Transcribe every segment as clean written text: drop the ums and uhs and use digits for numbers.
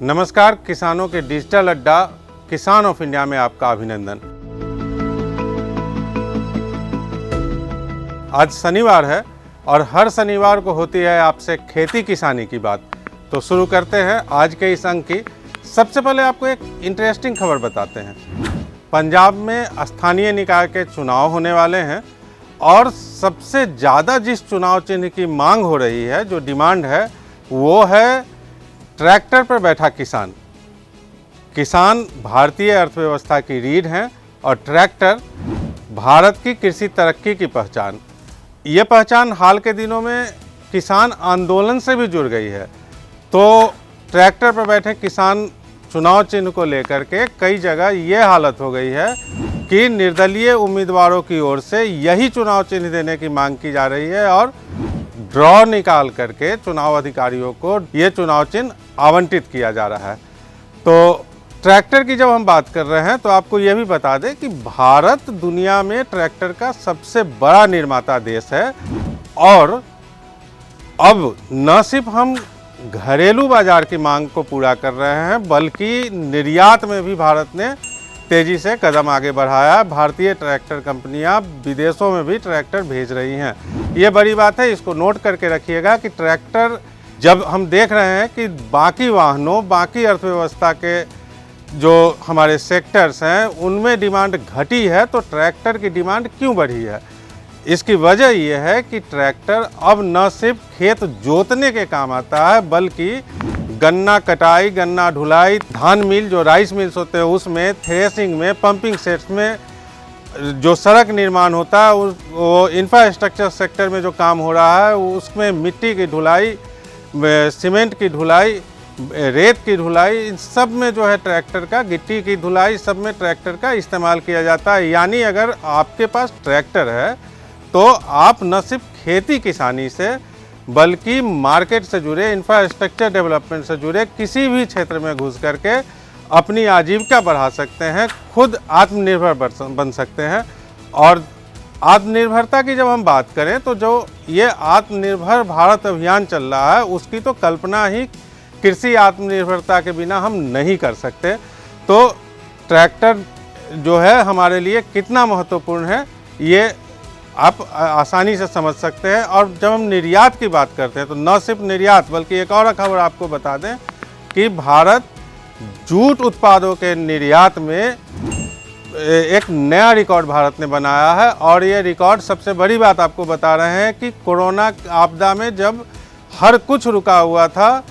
नमस्कार, किसानों के डिजिटल अड्डा किसान ऑफ इंडिया में आपका अभिनंदन। आज शनिवार है और हर शनिवार को होती है आपसे खेती किसानी की बात। तो शुरू करते हैं आज के इस अंक की। सबसे पहले आपको एक इंटरेस्टिंग खबर बताते हैं। पंजाब में स्थानीय निकाय के चुनाव होने वाले हैं और सबसे ज़्यादा जिस चुनाव चिन्ह की मांग हो रही है, जो डिमांड है, वो है ट्रैक्टर पर बैठा किसान। किसान भारतीय अर्थव्यवस्था की रीढ़ हैं और ट्रैक्टर भारत की कृषि तरक्की की पहचान। ये पहचान हाल के दिनों में किसान आंदोलन से भी जुड़ गई है। तो ट्रैक्टर पर बैठे किसान चुनाव चिन्ह को लेकर के कई जगह ये हालत हो गई है कि निर्दलीय उम्मीदवारों की ओर से यही चुनाव चिन्ह देने की मांग की जा रही है और ड्रॉ निकाल करके चुनाव अधिकारियों को ये चुनाव चिन्ह आवंटित किया जा रहा है। तो ट्रैक्टर की जब हम बात कर रहे हैं तो आपको ये भी बता दें कि भारत दुनिया में ट्रैक्टर का सबसे बड़ा निर्माता देश है और अब न सिर्फ हम घरेलू बाजार की मांग को पूरा कर रहे हैं बल्कि निर्यात में भी भारत ने तेज़ी से कदम आगे बढ़ाया। भारतीय ट्रैक्टर कंपनियां विदेशों में भी ट्रैक्टर भेज रही हैं। ये बड़ी बात है, इसको नोट करके रखिएगा कि ट्रैक्टर जब हम देख रहे हैं कि बाकी वाहनों, बाकी अर्थव्यवस्था के जो हमारे सेक्टर्स हैं उनमें डिमांड घटी है, तो ट्रैक्टर की डिमांड क्यों बढ़ी है? इसकी वजह यह है कि ट्रैक्टर अब न सिर्फ खेत जोतने के काम आता है बल्कि गन्ना कटाई, गन्ना ढुलाई, धान मिल जो राइस मिल्स होते हैं उसमें, थ्रेसिंग में, पंपिंग सेट्स में, जो सड़क निर्माण होता है वो इंफ्रास्ट्रक्चर सेक्टर में जो काम हो रहा है उसमें मिट्टी की ढुलाई, सीमेंट की ढुलाई, रेत की ढुलाई, इन सब में जो है ट्रैक्टर का, गिट्टी की धुलाई, सब में ट्रैक्टर का इस्तेमाल किया जाता है। यानी अगर आपके पास ट्रैक्टर है तो आप न सिर्फ खेती किसानी से बल्कि मार्केट से जुड़े, इंफ्रास्ट्रक्चर डेवलपमेंट से जुड़े किसी भी क्षेत्र में घुस करके अपनी आजीविका बढ़ा सकते हैं, खुद आत्मनिर्भर बन सकते हैं। और आत्मनिर्भरता की जब हम बात करें तो जो ये आत्मनिर्भर भारत अभियान चल रहा है उसकी तो कल्पना ही कृषि आत्मनिर्भरता के बिना हम नहीं कर सकते। तो ट्रैक्टर जो है हमारे लिए कितना महत्वपूर्ण है ये आप आसानी से समझ सकते हैं। और जब हम निर्यात की बात करते हैं तो न सिर्फ निर्यात बल्कि एक और खबर आपको बता दें कि भारत जूट उत्पादों के निर्यात में एक नया रिकॉर्ड भारत ने बनाया है। और ये रिकॉर्ड, सबसे बड़ी बात आपको बता रहे हैं कि कोरोना आपदा में जब हर कुछ रुका हुआ था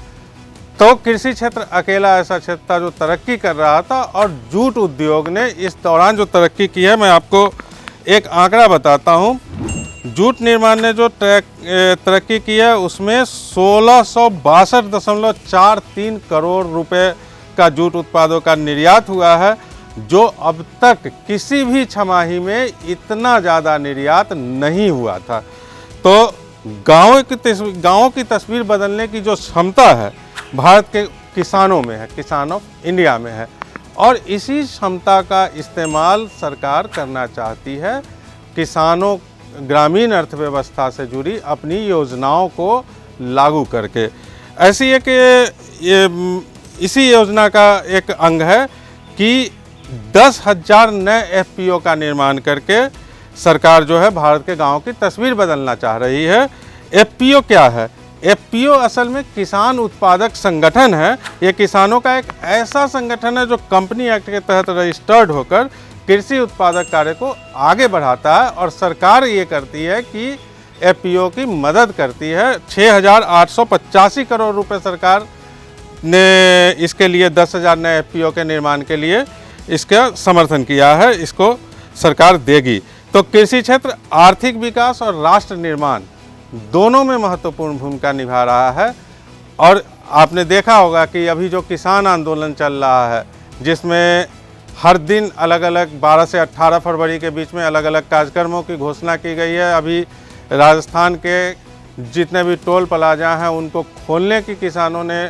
तो कृषि क्षेत्र अकेला ऐसा क्षेत्र था जो तरक्की कर रहा था और जूट उद्योग ने इस दौरान जो तरक्की की है, मैं आपको एक आंकड़ा बताता हूँ। जूट निर्माण ने जो तरक्की की है उसमें 1662.43 करोड़ रुपए का जूट उत्पादों का निर्यात हुआ है, जो अब तक किसी भी छमाही में इतना ज़्यादा निर्यात नहीं हुआ था। तो गाँवों की तस्वीर बदलने की जो क्षमता है भारत के किसानों में है, किसान ऑफ इंडिया में है, और इसी क्षमता का इस्तेमाल सरकार करना चाहती है किसानों, ग्रामीण अर्थव्यवस्था से जुड़ी अपनी योजनाओं को लागू करके। ऐसी एक इसी योजना का एक अंग है कि 10,000 नए एफपीओ का निर्माण करके सरकार जो है भारत के गाँव की तस्वीर बदलना चाह रही है। एफपीओ क्या है? एफपीओ असल में किसान उत्पादक संगठन है। ये किसानों का एक ऐसा संगठन है जो कंपनी एक्ट के तहत रजिस्टर्ड होकर कृषि उत्पादक कार्य को आगे बढ़ाता है और सरकार ये करती है कि एफपीओ की मदद करती है। 6,885 करोड़ रुपए सरकार ने इसके लिए 10,000 नए एफपीओ के निर्माण के लिए इसका समर्थन किया है, इसको सरकार देगी। तो कृषि क्षेत्र आर्थिक विकास और राष्ट्र निर्माण दोनों में महत्वपूर्ण भूमिका निभा रहा है। और आपने देखा होगा कि अभी जो किसान आंदोलन चल रहा है जिसमें हर दिन अलग अलग 12 से 18 फरवरी के बीच में अलग अलग कार्यक्रमों की घोषणा की गई है। अभी राजस्थान के जितने भी टोल प्लाजा हैं उनको खोलने की किसानों ने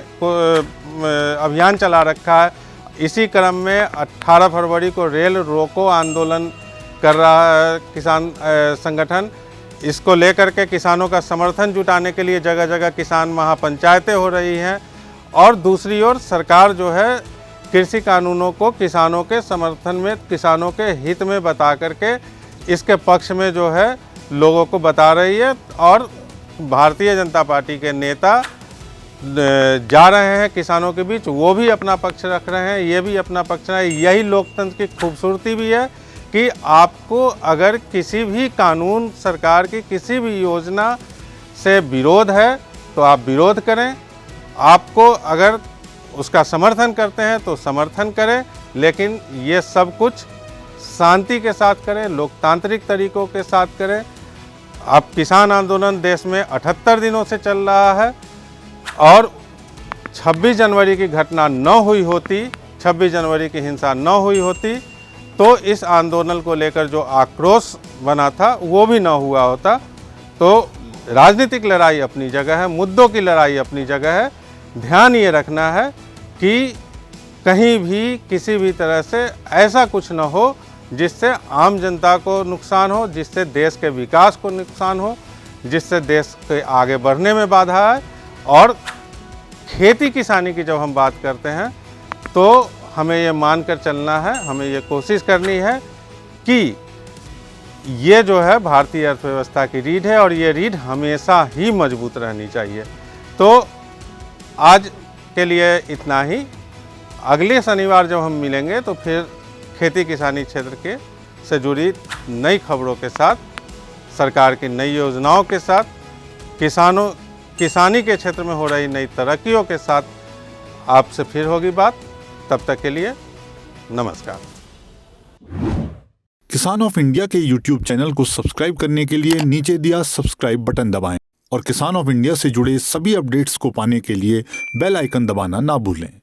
अभियान चला रखा है। इसी क्रम में 18 फरवरी को रेल रोको आंदोलन कर रहा है किसान संगठन। इसको लेकर के किसानों का समर्थन जुटाने के लिए जगह जगह किसान महापंचायतें हो रही हैं और दूसरी ओर सरकार जो है कृषि कानूनों को किसानों के समर्थन में, किसानों के हित में बता करके इसके पक्ष में जो है लोगों को बता रही है। और भारतीय जनता पार्टी के नेता जा रहे हैं किसानों के बीच, वो भी अपना पक्ष रख रहे हैं, ये भी अपना पक्ष रख रहे हैं। यही लोकतंत्र की खूबसूरती भी है कि आपको अगर किसी भी कानून, सरकार की किसी भी योजना से विरोध है तो आप विरोध करें, आपको अगर उसका समर्थन करते हैं तो समर्थन करें, लेकिन ये सब कुछ शांति के साथ करें, लोकतांत्रिक तरीकों के साथ करें। अब किसान आंदोलन देश में 78 दिनों से चल रहा है और 26 जनवरी की घटना न हुई होती, 26 जनवरी की हिंसा न हुई होती तो इस आंदोलन को लेकर जो आक्रोश बना था वो भी न हुआ होता। तो राजनीतिक लड़ाई अपनी जगह है, मुद्दों की लड़ाई अपनी जगह है। ध्यान ये रखना है कि कहीं भी किसी भी तरह से ऐसा कुछ न हो जिससे आम जनता को नुकसान हो, जिससे देश के विकास को नुकसान हो, जिससे देश के आगे बढ़ने में बाधा आए। और खेती किसानी की जब हम बात करते हैं तो हमें ये मानकर चलना है, हमें ये कोशिश करनी है कि ये जो है भारतीय अर्थव्यवस्था की रीढ़ है और ये रीढ़ हमेशा ही मजबूत रहनी चाहिए। तो आज के लिए इतना ही। अगले शनिवार जब हम मिलेंगे तो फिर खेती किसानी क्षेत्र के से जुड़ी नई खबरों के साथ, सरकार की नई योजनाओं के साथ, किसानी के क्षेत्र में हो रही नई तरक्कियों के साथ आपसे फिर होगी बात। तब तक के लिए नमस्कार। किसान ऑफ इंडिया के YouTube चैनल को सब्सक्राइब करने के लिए नीचे दिया सब्सक्राइब बटन दबाएं और किसान ऑफ इंडिया से जुड़े सभी अपडेट्स को पाने के लिए बेल आइकन दबाना ना भूलें।